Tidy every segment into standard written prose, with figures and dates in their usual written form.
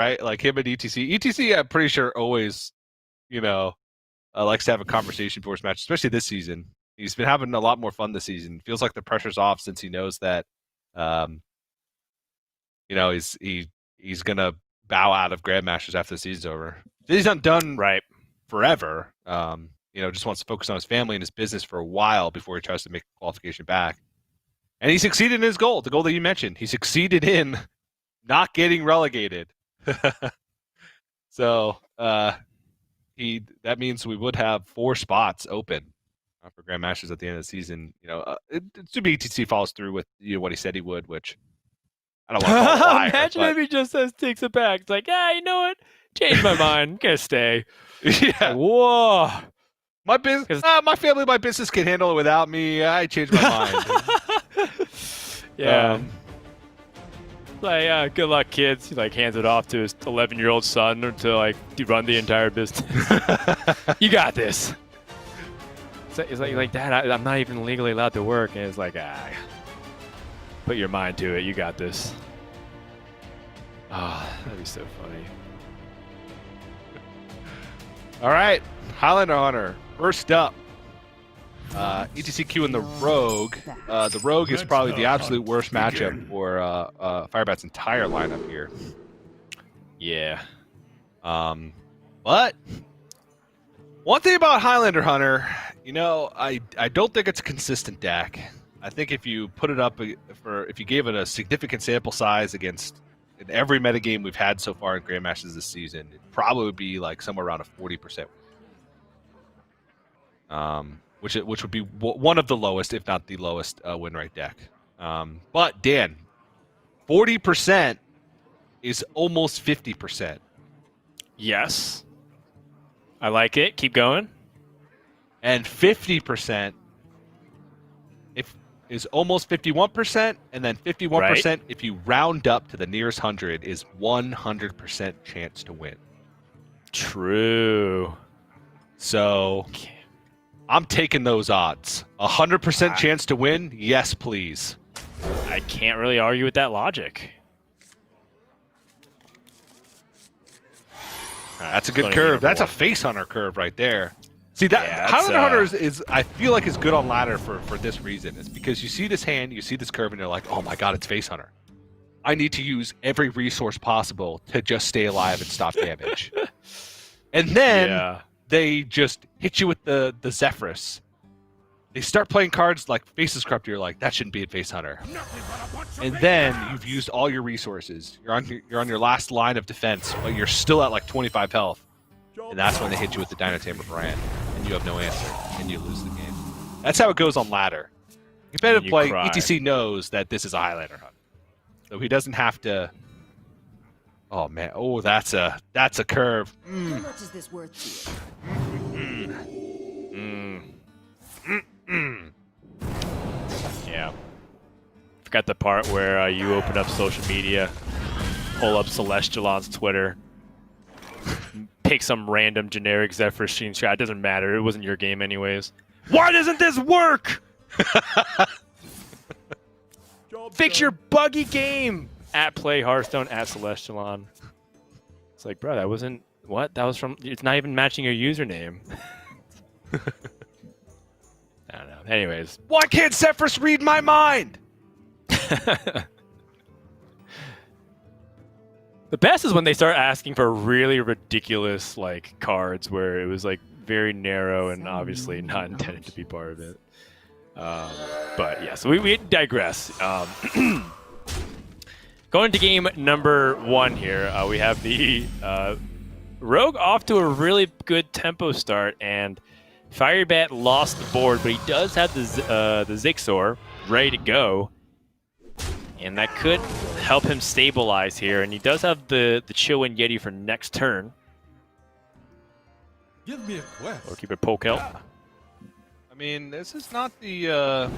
right? Like him and ETC. ETC, I'm pretty sure always, likes to have a conversation before his match, especially this season. He's been having a lot more fun this season. Feels like the pressure's off since he knows that, he's gonna bow out of Grandmasters after the season's over. He's not done right forever. Just wants to focus on his family and his business for a while before he tries to make qualification back. And he succeeded in his goal, the goal that you mentioned. He succeeded in not getting relegated. So that means we would have 4 spots open for Grandmasters at the end of the season. Assuming ETC follows through with what he said he would, which I don't want to call a liar. Imagine if he just takes it back. It's like, you know what? Changed my mind. I'm gonna stay. Yeah. Like, whoa. My business, my family, my business can handle it without me. I changed my mind. Yeah. Good luck, kids. He hands it off to his 11-year-old son to run the entire business. You got this. It's like Dad, I'm not even legally allowed to work, and it's like, put your mind to it. You got this. That'd be so funny. All right, Highlander Hunter. First up, ETCQ and the Rogue. The Rogue is probably the absolute worst matchup for Firebat's entire lineup here. Yeah. But one thing about Highlander Hunter, I don't think it's a consistent deck. I think if you put it up if you gave it a significant sample size against in every metagame we've had so far in Grandmasters this season, it probably would be somewhere around a 40%. Which would be one of the lowest, if not the lowest, win rate deck. But Dan, 40% is almost 50%. Yes. I like it. Keep going. And 50% is almost 51%, and then 51% if you round up to the nearest 100 is 100% chance to win. True. So I'm taking those odds. 100% chance to win? Yes, please. I can't really argue with that logic. That's a good curve. That's a face hunter curve right there. See, Highlander Hunter is I feel like is good on ladder for this reason. It's because you see this hand, you see this curve, and you're like, oh my god, it's face hunter. I need to use every resource possible to just stay alive and stop damage. And then they just hit you with the Zephyrus. They start playing cards like Faceless Corrupt. You're like, that shouldn't be a face hunter. And then you've used all your resources. You're on your last line of defense, but you're still at 25 health. And that's when they hit you with the Dinotamer Brand, and you have no answer, and you lose the game. That's how it goes on ladder. Competitive play, ETC knows that this is a Highlander Hunt, so he doesn't have to. Oh man! Oh, that's a curve. How much is this worth to you? Yeah. Forgot the part where you open up social media, pull up Celestialon's Twitter, pick some random generic Zephyr screenshot. It doesn't matter. It wasn't your game anyways. Why doesn't this work? Fix your buggy game. At Play Hearthstone, at Celestialon. It's like, bro, that wasn't... What? That was from... It's not even matching your username. I don't know. Anyways. Why can't Zephyrus read my mind? The best is when they start asking for really ridiculous cards where it was very narrow and obviously not intended to be part of it. But yeah, so we digress. Going to game number 1 here, we have the Rogue off to a really good tempo start, and Firebat lost the board, but he does have the Zixor ready to go. And that could help him stabilize here. And he does have the Chill-Wind Yeti for next turn. Give me a quest. Or keep it poke out. I mean, this is not the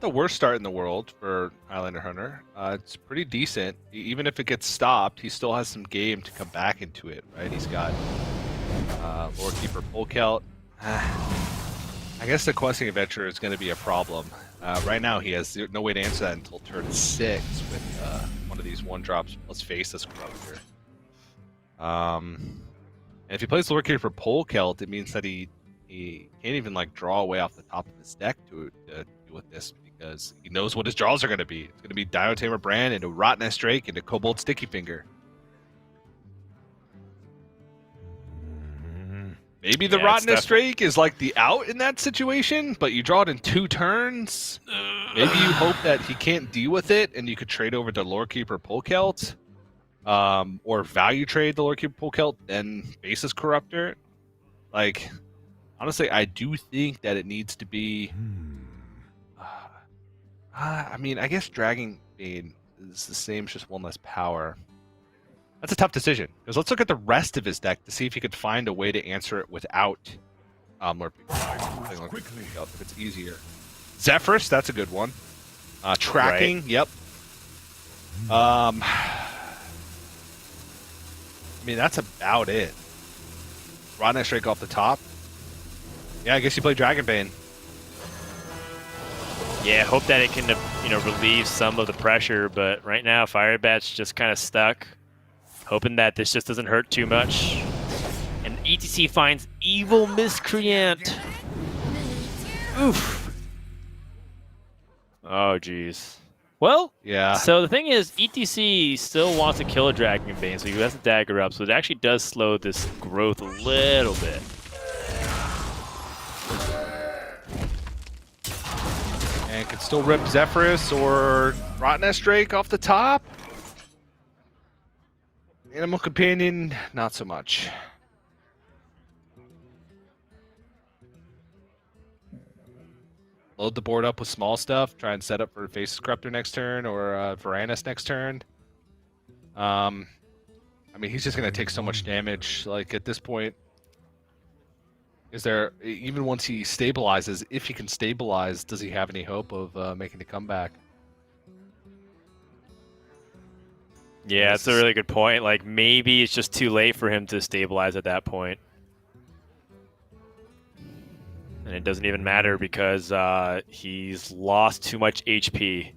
worst start in the world for Highlander Hunter. It's pretty decent. Even if it gets stopped, he still has some game to come back into it, right? He's got Lord Keeper poke out. I guess the Questing Adventure is going to be a problem. Right now, he has no way to answer that until turn 6 with one of these 1-drops. Let's face this corruptor. And if he plays Lord Keeper Pole Celt, it means that he can't even like draw away off the top of his deck to deal with this, because he knows what his draws are going to be. It's going to be Dino Tamer Brand into Rottnest Drake into Kobold Sticky Finger. Maybe the Rottnest Drake is like the out in that situation, but you draw it in 2 turns. Maybe you hope that he can't deal with it, and you could trade over to Lord Keeper Pole Celt, or value trade the Lord Keeper Pole Celt, then Basis Corruptor. Like, honestly, I do think that it needs to be. I mean, I guess Dragon Bane is the same, it's just 1 less power. That's a tough decision, because let's look at the rest of his deck to see if he could find a way to answer it without Lord Keeper. If it's easier. Zephyrus, that's a good one. Tracking, yep. I mean, that's about it. Rottnest Drake off the top. Yeah, I guess you play Dragonbane. Yeah, hope that it can, relieve some of the pressure, but right now Firebat's just kind of stuck. Hoping that this just doesn't hurt too much. And ETC finds Evil Miscreant. Oof. Oh, jeez. Well, yeah. So the thing is, ETC still wants to kill a Dragonbane, so he has to dagger up, so it actually does slow this growth a little bit. And can still rip Zephyrus or Rottnest Drake off the top. Animal Companion, not so much. Load the board up with small stuff. Try and set up for Faceless Corruptor next turn or Varanus next turn. I mean, he's just going to take so much damage. Like, at this point, is there, even once he stabilizes, if he can stabilize, does he have any hope of making a comeback? Yeah, that's a really good point. Like, maybe it's just too late for him to stabilize at that point. And it doesn't even matter because he's lost too much HP.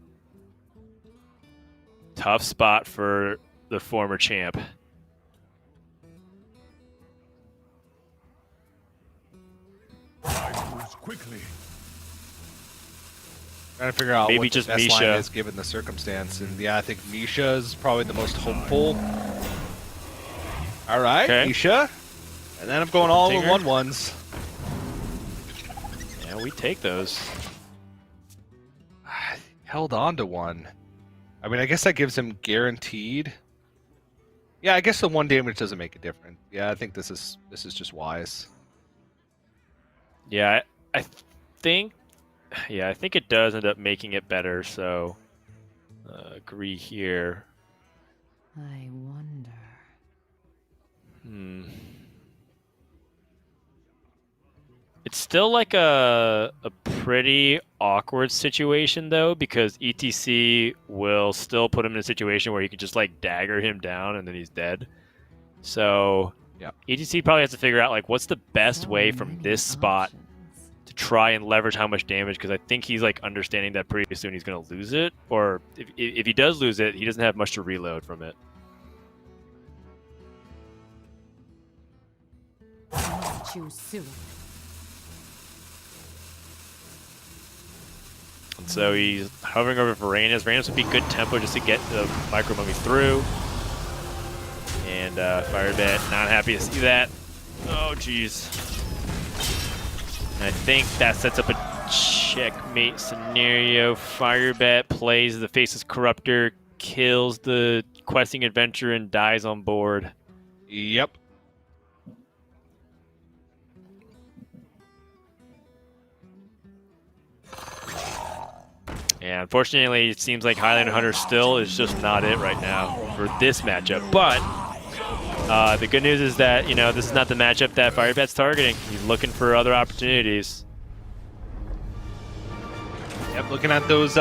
Tough spot for the former champ. Quickly. Trying to figure out maybe what just the best Misha line is given the circumstance, and yeah, I think Misha is probably the most hopeful. All right, okay. Misha, and then I'm going all in 1/1s. Yeah, we take those. I held on to 1. I mean, I guess that gives him guaranteed. Yeah, I guess the 1 damage doesn't make a difference. Yeah, I think this is just wise. Yeah, I think it does end up making it better, so agree here. I wonder. It's still like a pretty awkward situation though, because ETC will still put him in a situation where you can just like dagger him down and then he's dead. So yeah, ETC probably has to figure out like what's the best way from this spot to try and leverage how much damage, because I think he's like understanding that pretty soon he's going to lose it, or if he does lose it, he doesn't have much to reload from it. Choose soon. And so he's hovering over Varanus. Varanus would be good tempo just to get the Micro Mummy through. And Firebat not happy to see that. Oh, jeez. I think that sets up a checkmate scenario. Firebat plays the Faceless Corruptor, kills the questing adventurer, and dies on board. Yep. Yeah, unfortunately, it seems like Highlander Hunter still is just not it right now for this matchup. But the good news is that, you know, this is not the matchup that Firebat's targeting. He's looking for other opportunities. Yep, looking at those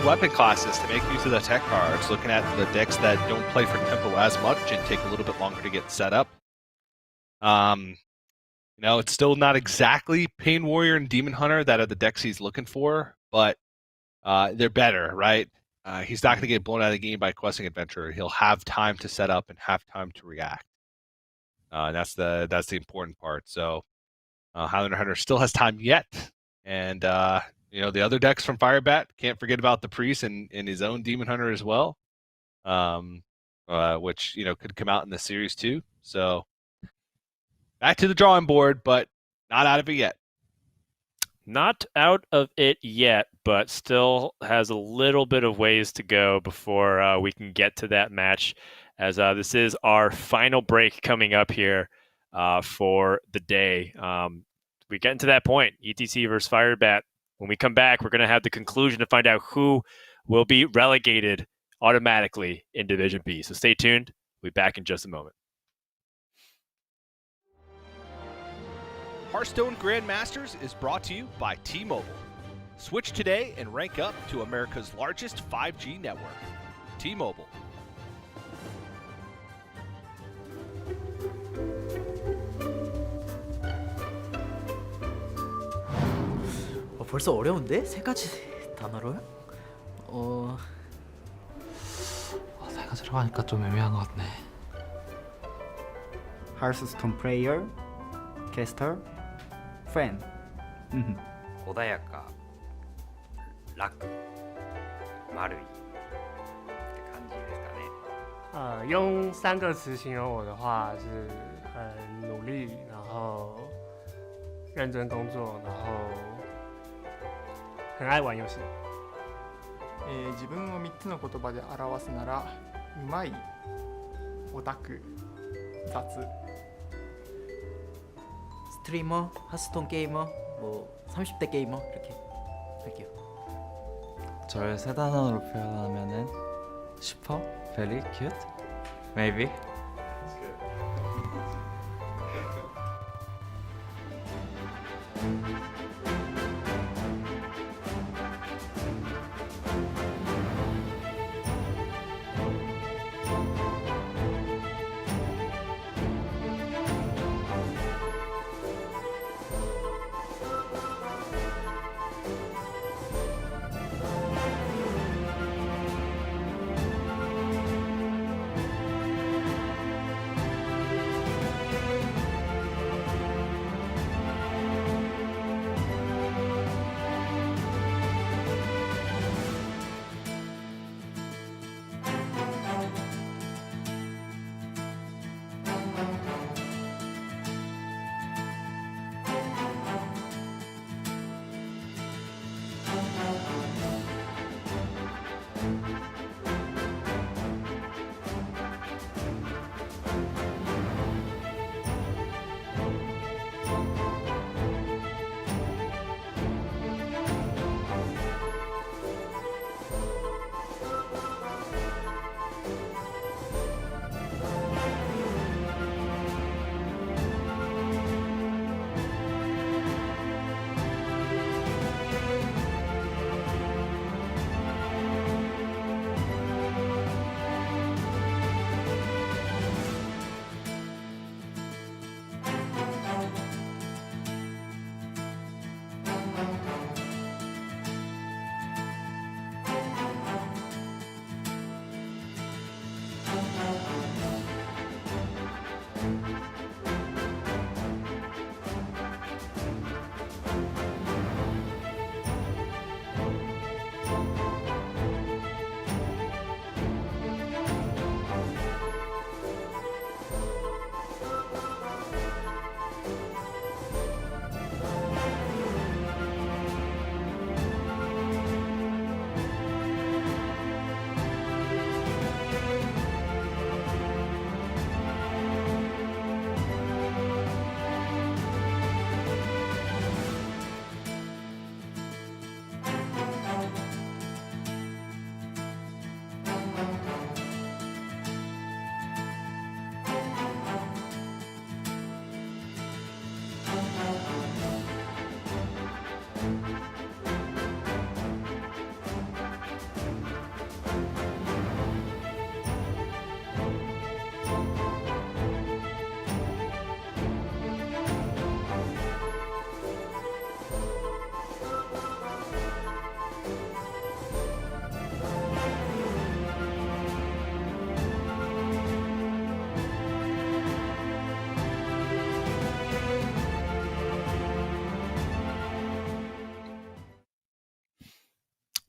weapon classes to make use of the tech cards. Looking at the decks that don't play for tempo as much and take a little bit longer to get set up. You know, it's still not exactly Pain Warrior and Demon Hunter that are the decks he's looking for, but they're better, right? He's not going to get blown out of the game by questing adventurer. He'll have time to set up and have time to react. That's the important part. So Highlander Hunter still has time yet, and the other decks from Firebat, can't forget about the Priest and his own Demon Hunter as well, which could come out in the series too. So back to the drawing board, but not out of it yet. Not out of it yet, but still has a little bit of ways to go before we can get to that match, as this is our final break coming up here for the day. We get into that point, ETC versus Firebat. When we come back, we're going to have the conclusion to find out who will be relegated automatically in Division B. So stay tuned. We'll be back in just a moment. Hearthstone Grandmasters is brought to you by T-Mobile. Switch today and rank up to America's largest 5G network. T-Mobile. 벌써 어려운데? 세 가지 단어로요? 세 가지로 하니까 좀 애매한 것 같네. Hearthstone player, caster, fan. 穏やか、楽、丸いって感じですかね。用3个词形容我的话是很努力，然后认真工作，然后很愛玩遊戲。自分を3つの言葉で表すなら、うまい、オタク、雑。 스트리머, 하스톤 게이머, 뭐 30대 게이머 이렇게 할게요. 저를 세 단어로 표현하면은 슈퍼, very cute, maybe.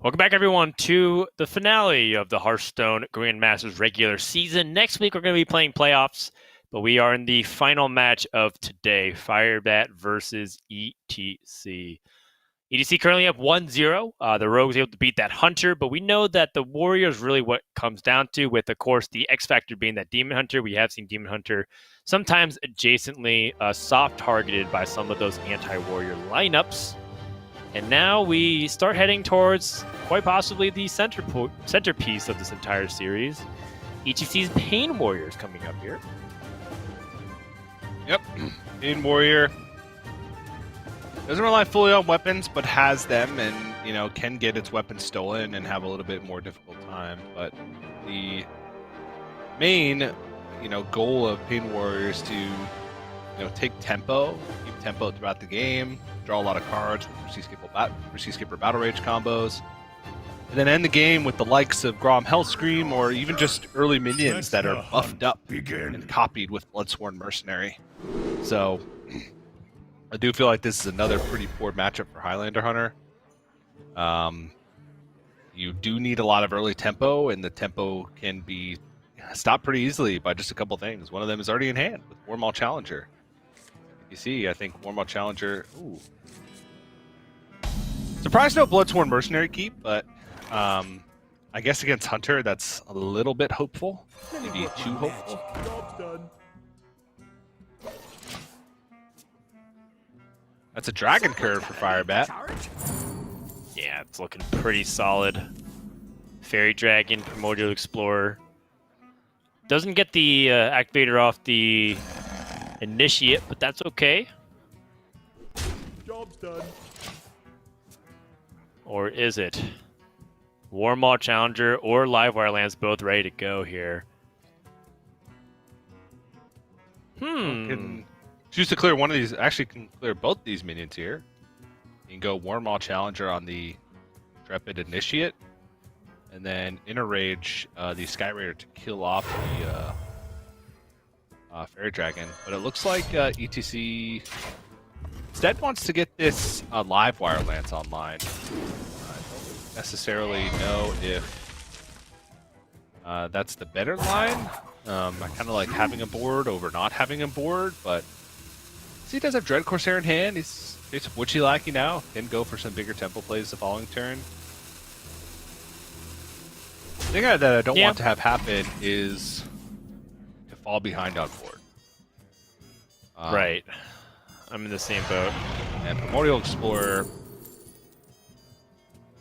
Welcome back, everyone, to the finale of the Hearthstone Grandmasters regular season. Next week, we're going to be playing playoffs, but we are in the final match of today, Firebat versus ETC. ETC currently up 1-0. The Rogue was able to beat that Hunter, but we know that the Warrior is really what comes down to, with, of course, the X factor being that Demon Hunter. We have seen Demon Hunter sometimes adjacently soft-targeted by some of those anti-Warrior lineups. And now we start heading towards quite possibly the centerpiece of this entire series. ETC's Pain Warriors coming up here. Yep. Pain Warrior doesn't rely fully on weapons, but has them, and can get its weapons stolen and have a little bit more difficult time. But the main goal of Pain Warriors to take tempo, keep tempo throughout the game, draw a lot of cards with Seaskipper Battle Rage combos, and then end the game with the likes of Grom Hellscream or even just early minions that are buffed up and copied with Bloodsworn Mercenary. So I do feel like this is another pretty poor matchup for Highlander Hunter. You do need a lot of early tempo, and the tempo can be stopped pretty easily by just a couple things. One of them is already in hand with Warmaul Challenger. You see, I think Warmaul Challenger. Ooh. Surprised no Bloodsworn Mercenary keep, but I guess against Hunter, that's a little bit hopeful. Maybe too hopeful. That's a Dragon Curve for Firebat. Yeah, it's looking pretty solid. Fairy Dragon, Primordial Explorer. Doesn't get the activator off the Initiate, but that's okay. Job's done. Or is it? Warmaul Challenger or Livewire Lands both ready to go here. Can choose to clear one of these. Actually, can clear both these minions here. You can go Warmaul Challenger on the Intrepid Initiate, and then Inner Rage the Sky Raider to kill off the Fairy Dragon. But it looks like ETC instead wants to get this Livewire Lance online. I don't necessarily know if that's the better line. I kind of like having a board over not having a board, but see, he does have Dread Corsair in hand. He's facing Witchy Lackey now. Can go for some bigger tempo plays the following turn. The thing that I don't want to have happen is to fall behind on board. Right. I'm in the same boat. And Primordial Explorer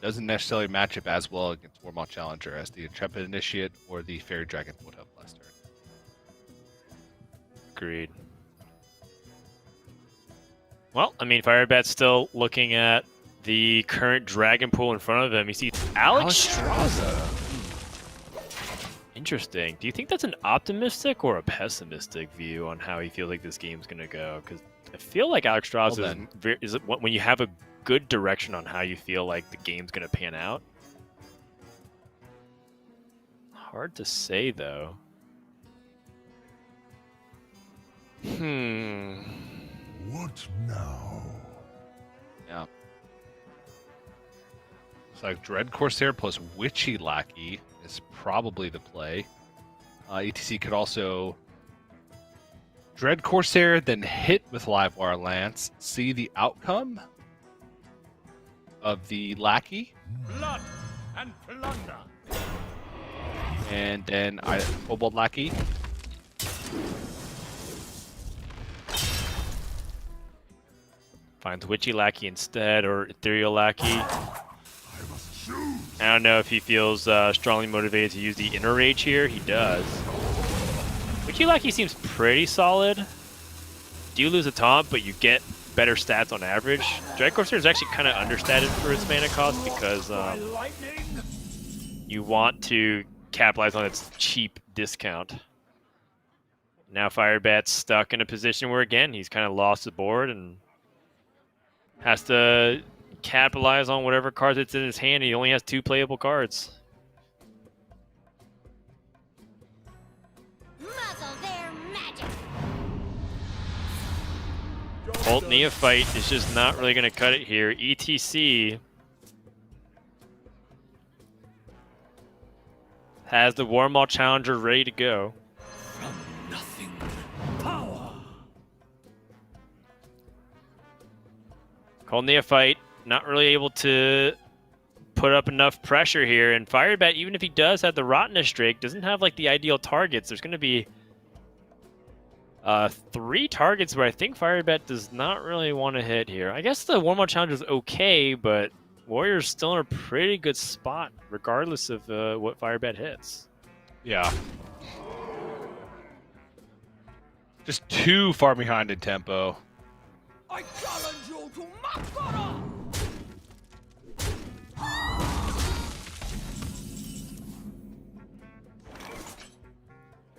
doesn't necessarily match up as well against Warmaul Challenger as the Intrepid Initiate or the Fairy Dragon would have last turn. Agreed. Well, I mean, Firebat's still looking at the current Dragon Pool in front of him. He sees Alexstrasza. Interesting. Do you think that's an optimistic or a pessimistic view on how he feels like this game's going to go? Because I feel like Alexstrasza is when you have a good direction on how you feel like the game's going to pan out. Hard to say, though. What now? Yeah. It's like Dread Corsair plus Witchy Lackey is probably the play. ETC could also Dread Corsair, then hit with Livewire Lance, see the outcome of the Lackey. Blood and plunder. And then Kobold Lackey. Finds Witchy Lackey instead, or Ethereal Lackey. I don't know if he feels strongly motivated to use the Inner Rage here. He does. Witchy Lackey seems pretty solid. Do you lose a taunt, but you get better stats on average? Dread Corsair is actually kind of understated for its mana cost because you want to capitalize on its cheap discount. Now Firebat's stuck in a position where, again, he's kind of lost the board and has to capitalize on whatever cards it's in his hand. He only has 2 playable cards. Bolt Neophyte is just not really going to cut it here. ETC has the Warmaw Challenger ready to go. Nothing. Power. Called Neophyte, not really able to put up enough pressure here. And Firebat, even if he does have the Rottenness Drake, doesn't have like the ideal targets. There's going to be 3 targets where I think Firebat does not really want to hit here. I guess the Warmaw Challenger is okay, but Warrior's still in a pretty good spot, regardless of what Firebat hits. Yeah. Just too far behind in tempo. I challenge you to Makara!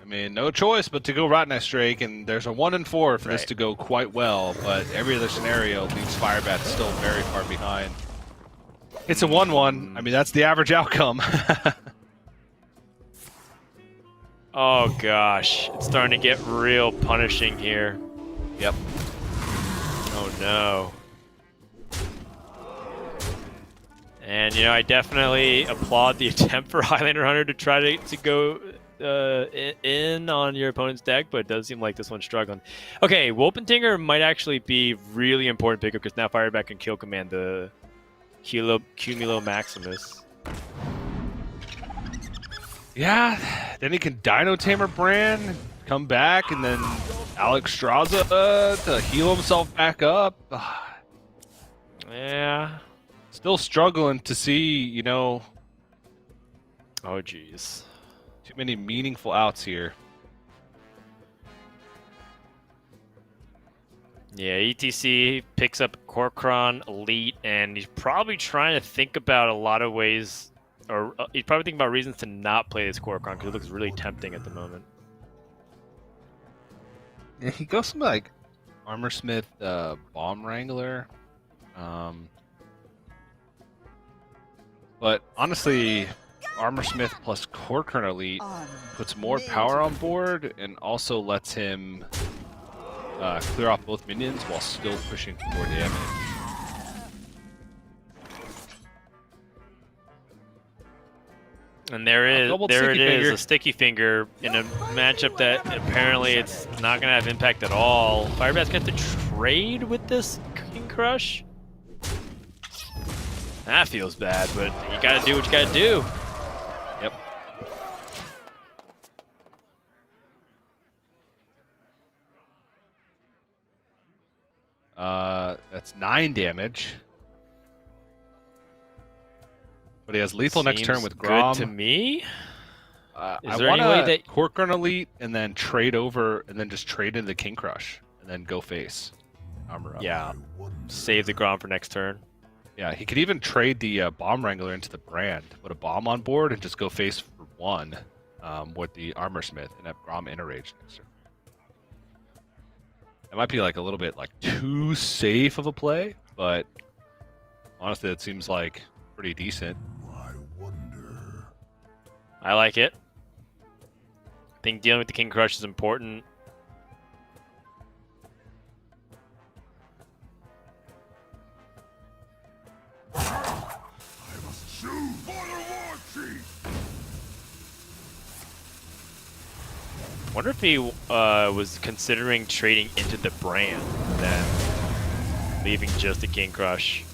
I mean, no choice but to go Rottenness Drake, and there's a 1 in 4 for this to go quite well, but every other scenario leaves Firebat still very far behind. It's a 1-1. I mean, that's the average outcome. Oh gosh, it's starting to get real punishing here. Yep. Oh no. And you know, I definitely applaud the attempt for Highlander Hunter to try to go in on your opponent's deck, but it does seem like this one's struggling. Okay, Wolpentinger might actually be really important pickup because now Firebat can kill command the Cumulo Maximus. Yeah, then he can Dino Tamer Brand, come back, and then Alex Straza to heal himself back up. Yeah. Still struggling to see, you know... Oh, jeez. Too many meaningful outs here. Yeah, ETC picks up Korkron Elite, and he's probably trying to think about a lot of ways, or he's probably thinking about reasons to not play this Korkron because it looks really tempting at the moment. Yeah, he goes some like Armorsmith Bomb Wrangler. But honestly, Armorsmith plus Korkron Elite puts more power on board and also lets him clear off both minions while still pushing for more damage. And there it is, a sticky finger in a matchup that apparently it's not going to have impact at all. Firebat's going to have to trade with this King Crush. That feels bad, but you got to do what you got to do. Yep. That's 9 damage. But he has lethal next turn with Grom. Good to me. Is there I any way that Korkron Elite and then trade over and then just trade into the King Crush and then go face armor up. Yeah, save the Grom for next turn. Yeah, he could even trade the Bomb Wrangler into the Brand, put a bomb on board, and just go face for 1 with the Armorsmith and have Grom Enrage next turn. That might be like a little bit like too safe of a play, but honestly, it seems like pretty decent. I like it. I think dealing with the King Crush is important. I wonder if he was considering trading into the Brand then leaving just the King Crush.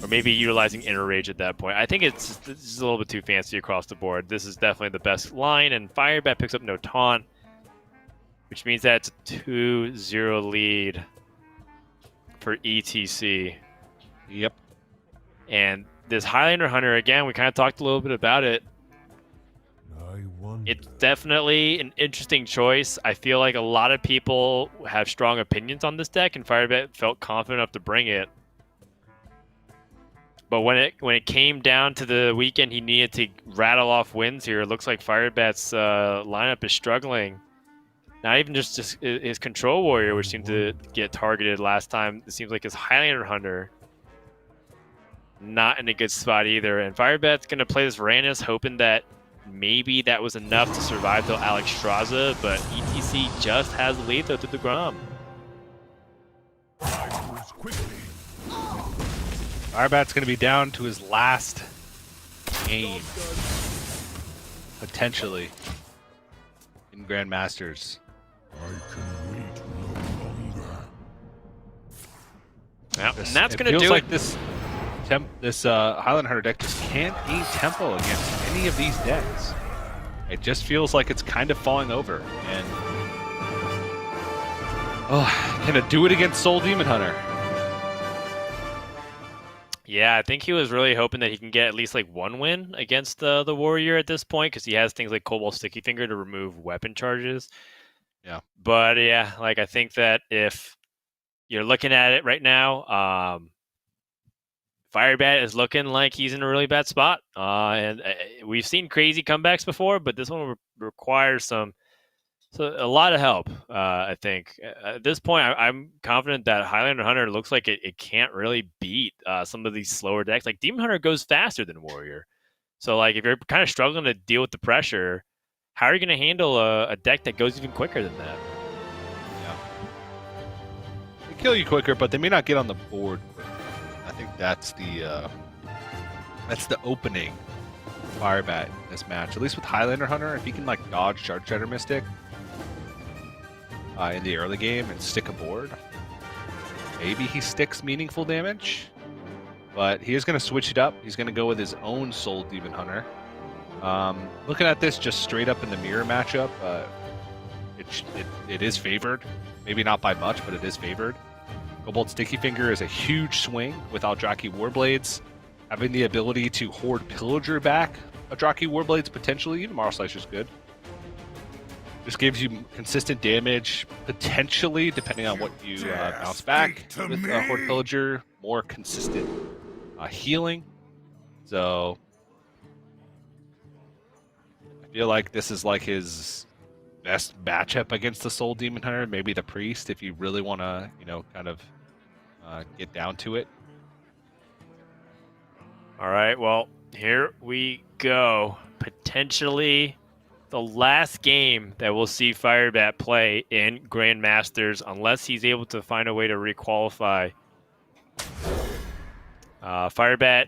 Or maybe utilizing Inner Rage at that point. I think it's a little bit too fancy across the board. This is definitely the best line, and Firebat picks up no taunt, which means that's a 2-0 lead for ETC. Yep. And this Highlander Hunter, again, we kind of talked a little bit about it. It's definitely an interesting choice. I feel like a lot of people have strong opinions on this deck, and Firebat felt confident enough to bring it. But when it came down to the weekend, he needed to rattle off wins here. It looks like Firebat's lineup is struggling. Not even just his Control Warrior, which seemed to get targeted last time. It seems like his Highlander Hunter not in a good spot either. And Firebat's going to play this Rannus, hoping that maybe that was enough to survive till Alex Straza, but ETC just has lethal to the Grom. Firebat's going to be down to his last game potentially in Grandmasters. Yeah, and that's going to do like it. This Highland Hunter deck just can't gain tempo against any of these decks. It just feels like it's kind of falling over. And can it do it against Soul Demon Hunter? Yeah, I think he was really hoping that he can get at least like one win against the Warrior at this point, because he has things like Cobalt Sticky Finger to remove weapon charges. Yeah. But yeah, like I think that if you're looking at it right now, Firebat is looking like he's in a really bad spot. And we've seen crazy comebacks before, but this one requires a lot of help, I think. At this point, I'm confident that Highlander Hunter looks like it can't really beat some of these slower decks. Like, Demon Hunter goes faster than Warrior. So, like, if you're kind of struggling to deal with the pressure, how are you going to handle a deck that goes even quicker than that? Yeah. They kill you quicker, but they may not get on the board quicker. I think that's the opening Firebat in this match. At least with Highlander Hunter, if he can like dodge Charge Shatter Mystic in the early game and stick a board, maybe he sticks meaningful damage. But he is going to switch it up. He's going to go with his own Soul Demon Hunter. Looking at this just straight up in the mirror matchup, it is favored. Maybe not by much, but it is favored. Cobalt Sticky Finger is a huge swing with Aldraki Warblades. Having the ability to Horde Pillager back Aldraki Warblades potentially, even Marl Slicer is good. Just gives you consistent damage, potentially, depending on what you bounce back with Horde Pillager, more consistent healing. So I feel like this is like his best matchup against the Soul Demon Hunter, maybe the Priest, if you really want to, kind of get down to it. All right, well, here we go. Potentially the last game that we'll see Firebat play in Grandmasters, unless he's able to find a way to requalify. Firebat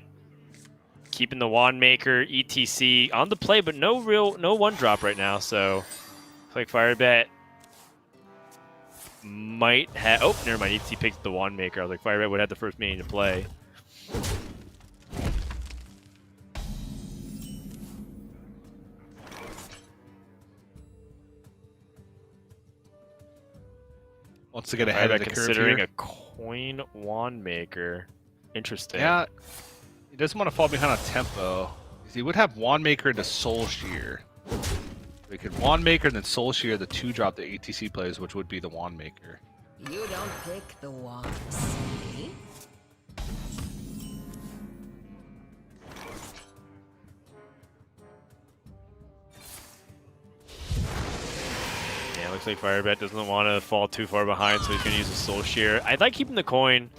keeping the Wand Maker, ETC on the play, but no one drop right now. So, looks like Firebat might have. Oh, never mind. ETC picked the Wand Maker. I was like, Firebat would have the first minion to play. Wants to get ahead of the curve considering here. a coin Wand Maker. Interesting. Yeah, he doesn't want to fall behind on tempo. He would have Wand Maker into Soul Shear. We could Wand Maker and then Soul Shear, the 2-drop the ATC plays, which would be the Wand Maker. You don't pick the wand, see? Yeah, looks like Firebat doesn't want to fall too far behind, so he's going to use a Soul Shear. I like keeping the coin.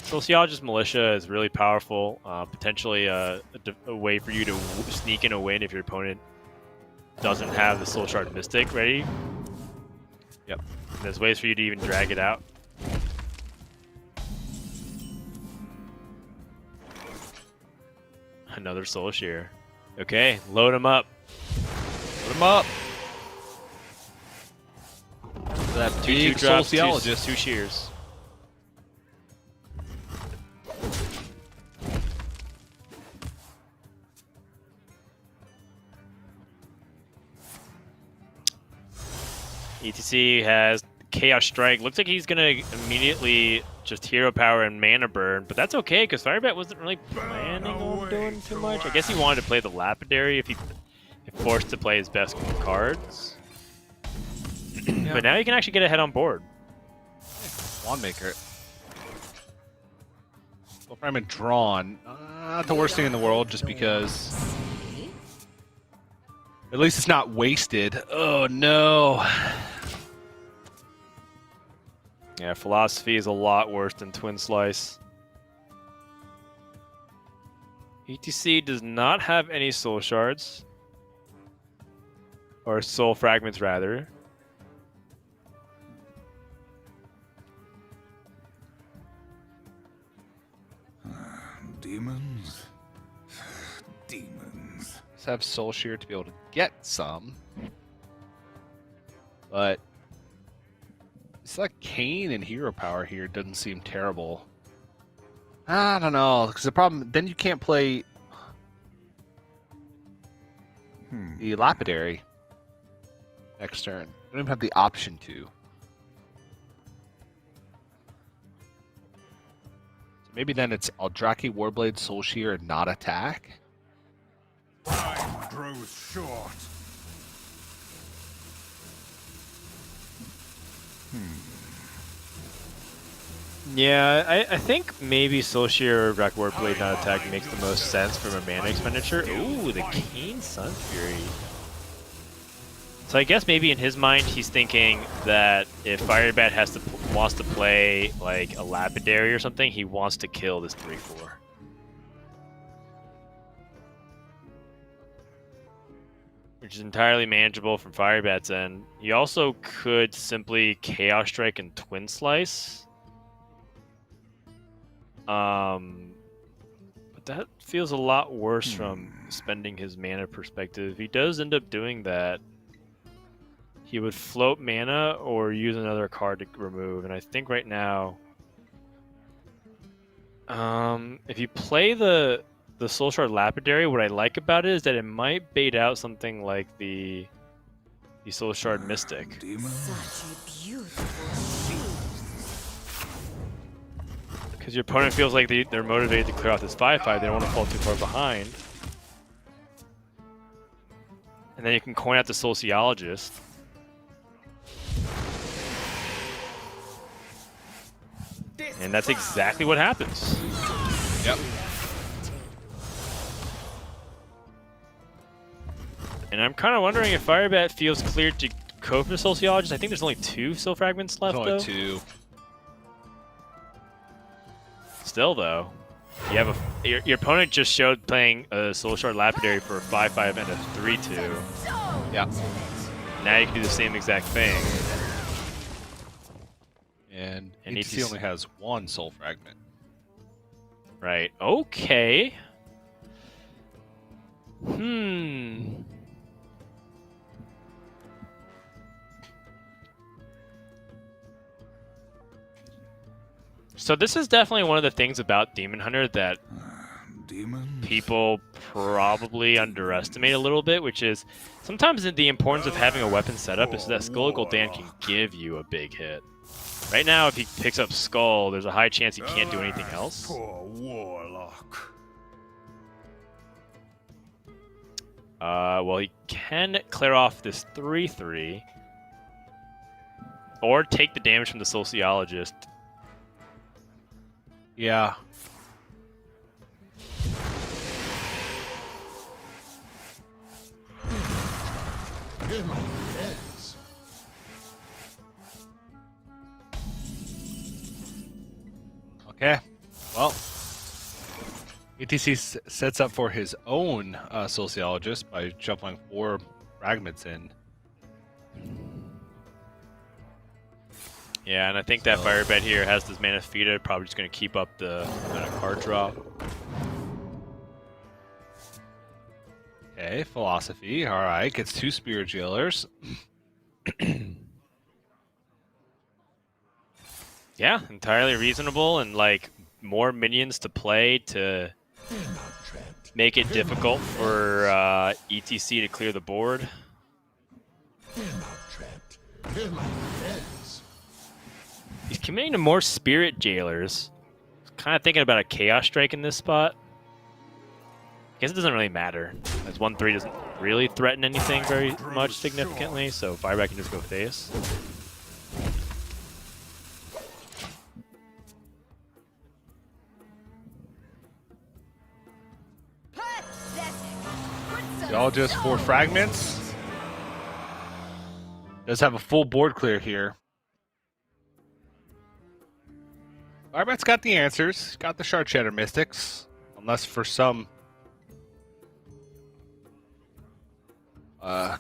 Sociologist Militia is really powerful. Potentially a way for you to sneak in a win if your opponent doesn't have the Soul Shard Mystic ready. Yep. And there's ways for you to even drag it out. Another Soul Shear. Okay, load him up. Put him up. That big drops, sociologist. 2 shears. ETC has Chaos Strike. Looks like he's going to immediately just Hero Power and Mana Burn, but that's okay because Firebat wasn't really planning on doing too much. I guess he wanted to play the Lapidary if forced to play his best cards. Yeah. But now you can actually get ahead on board. Wand Maker. Well, if I'm drawn, not the worst thing in the world, just because at least it's not wasted. Oh no. Yeah, Philosophy is a lot worse than Twin Slice. ETC does not have any Soul Shards. Or Soul Fragments, rather. Demons. Demons. Let's have Soul Shear to be able to get some. But it's like Kane and Hero Power here doesn't seem terrible. I don't know, because the problem, then you can't play the Lapidary next turn. You don't even have the option to. So maybe then it's Eldrazi, Warblade, Soulshear, and not attack. Time grows short. Yeah, I think maybe Soulshear or Ward Blade not attack makes the most sense from a mana expenditure. Ooh, the Keen Sun Fury. So I guess maybe in his mind he's thinking that if Firebat wants to play like a Lapidary or something, he wants to kill this 3/4. Which is entirely manageable from Firebat's end. He also could simply Chaos Strike and Twin Slice. But that feels a lot worse from spending his mana perspective. If he does end up doing that, he would float mana or use another card to remove. And I think right now, if you play the Soul Shard Lapidary, what I like about it is that it might bait out something like the Soul Shard Mystic. Such a beautiful shoe. Because your opponent feels like they're motivated to clear out this 5/5, they don't want to fall too far behind. And then you can coin out the Sociologist. And that's exactly what happens. Yep. And I'm kind of wondering if Firebat feels cleared to cope with the Sociologist. I think there's only 2 Soul Fragments left, Only though. 2. Still, though, you have your opponent just showed playing a Soul Shard Lapidary for a 5/5 and a 3/2. Yeah. Now you can do the same exact thing. And And ETC only has 1 Soul Fragment. Right. Okay. So this is definitely one of the things about Demon Hunter that people probably underestimate a little bit, which is sometimes the importance of having a weapon setup is that Skull Gul'dan can give you a big hit. Right now, if he picks up Skull, there's a high chance he can't do anything else. Poor warlock. Well, he can clear off this 3/3, or take the damage from the Sociologist. Yeah. Okay. Well, ETC sets up for his own Sociologist by shuffling 4 fragments in. Yeah, and I think that Firebat here has this mana feeder, probably just going to keep up the amount of card draw. Okay, Philosophy. All right, gets 2 Spirit Jailers. Yeah, entirely reasonable, and like more minions to play to make it difficult for ETC to clear the board. He's committing to more Spirit Jailers. Kind of thinking about a Chaos Strike in this spot. I guess it doesn't really matter, as 1/3 doesn't really threaten anything very much significantly, so Firebat can just go face. Y'all just 4 fragments. Does have a full board clear here. Firebat's got the answers. He's got the Shard Shatter Mystics. Unless for some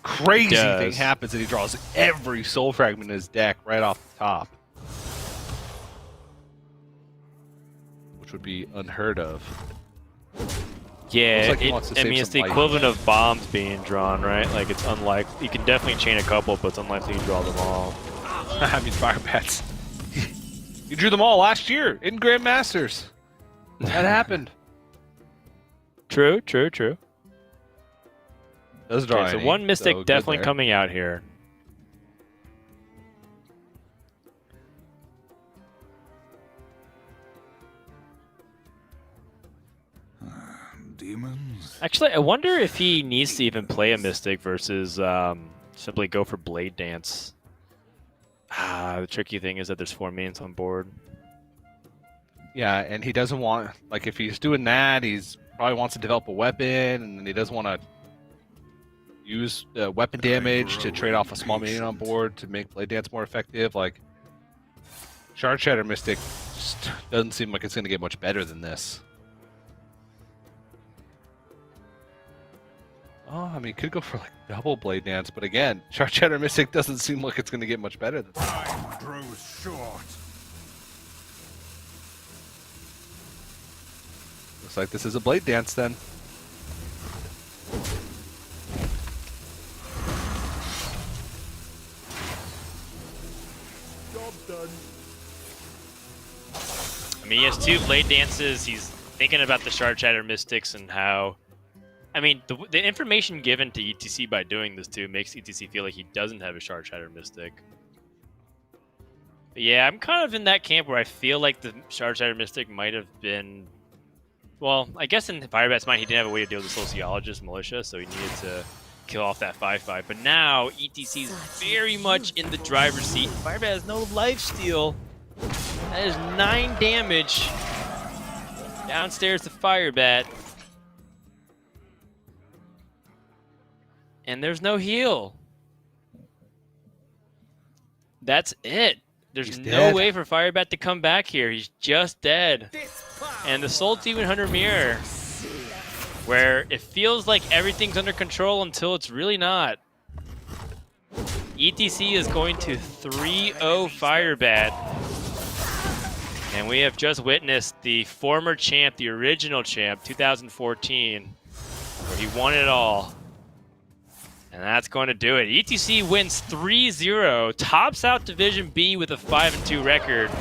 crazy thing happens and he draws every Soul Fragment in his deck right off the top. Which would be unheard of. Yeah, Looks like he wants to I save mean, it's some the life. equivalent of bombs being drawn, right? Like, it's unlikely. You can definitely chain a couple, but it's unlikely you draw them all. I mean, Firebats. You drew them all last year in Grandmasters. That happened. True. Does draw Okay, so any, one Mystic so good definitely there. coming out here. Demons. Actually, I wonder if he needs to even play a Mystic versus simply go for Blade Dance. The tricky thing is that there's 4 minions on board. Yeah, and he doesn't want, like, if he's doing that, he's probably wants to develop a weapon, and he doesn't want to use weapon damage to trade off a small minion on board to make Blade Dance more effective. Like, Shard Shatter Mystic just doesn't seem like it's going to get much better than this. Oh, I mean, could go for like double Blade Dance, but again, Shard Shatter Mystic doesn't seem like it's going to get much better than that. Time grows short. Looks like this is a Blade Dance then. Job done. I mean, he has 2 Blade Dances. He's thinking about the Shard Shatter Mystics and how... I mean, the information given to ETC by doing this too makes ETC feel like he doesn't have a Shard Shatter Mystic. But yeah, I'm kind of in that camp where I feel like the Shard Shatter Mystic might have been... Well, I guess in Firebat's mind, he didn't have a way to deal with the Sociologist Militia, so he needed to kill off that 5/5. But now, ETC is very much in the driver's seat. Firebat has no lifesteal. That is 9 damage. Downstairs to Firebat. And there's no heal. That's it. There's no way for Firebat to come back here. He's just dead. And the Soul T100 Mirror, where it feels like everything's under control until it's really not. ETC is going to 3-0 Firebat. And we have just witnessed the former champ, the original champ, 2014, where he won it all. And that's going to do it. ETC wins 3-0, tops out Division B with a 5-2 record.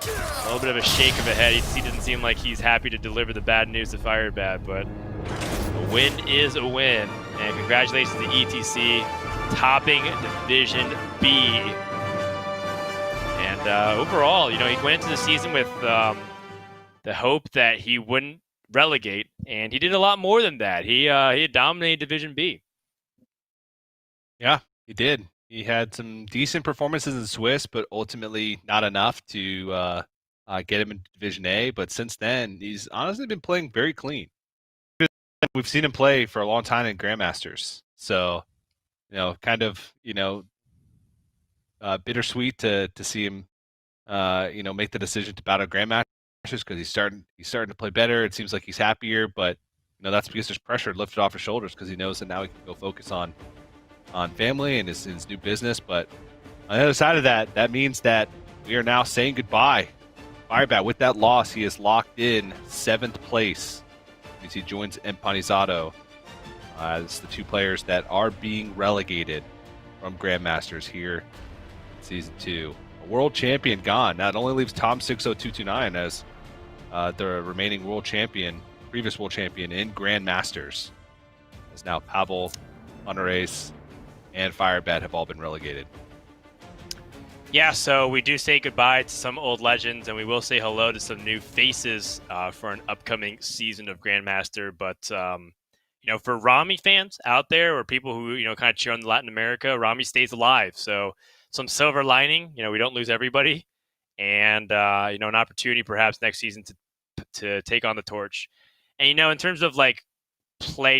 A little bit of a shake of a head. ETC doesn't seem like he's happy to deliver the bad news to Firebat, but a win is a win. And congratulations to ETC, topping Division B. And overall, you know, he went into the season with the hope that he wouldn't relegate, and he did a lot more than that. He dominated Division B. Yeah, he did. He had some decent performances in Swiss, but ultimately not enough to get him into Division A. But since then, he's honestly been playing very clean. We've seen him play for a long time in Grandmasters. So, you know, kind of, you know, bittersweet to see him, you know, make the decision to battle Grandmasters because he's starting to play better. It seems like he's happier, but you know that's because there's pressure lifted off his shoulders because he knows that now he can go focus on family and his new business. But on the other side of that, that means that we are now saying goodbye. Firebat, with that loss, he is locked in 7th place as he joins Empanizado as the 2 players that are being relegated from Grandmasters here in Season 2. A world champion gone. Not only leaves Tom60229 as the remaining world champion, previous world champion in Grandmasters, as now Pavel, Honorace, and Firebat have all been relegated. Yeah, so we do say goodbye to some old legends, and we will say hello to some new faces for an upcoming season of Grandmaster. But, you know, for Rami fans out there or people who, you know, kind of cheer on Latin America, Rami stays alive. So some silver lining, you know, we don't lose everybody. And, you know, an opportunity perhaps next season to take on the torch. And, you know, in terms of, like, play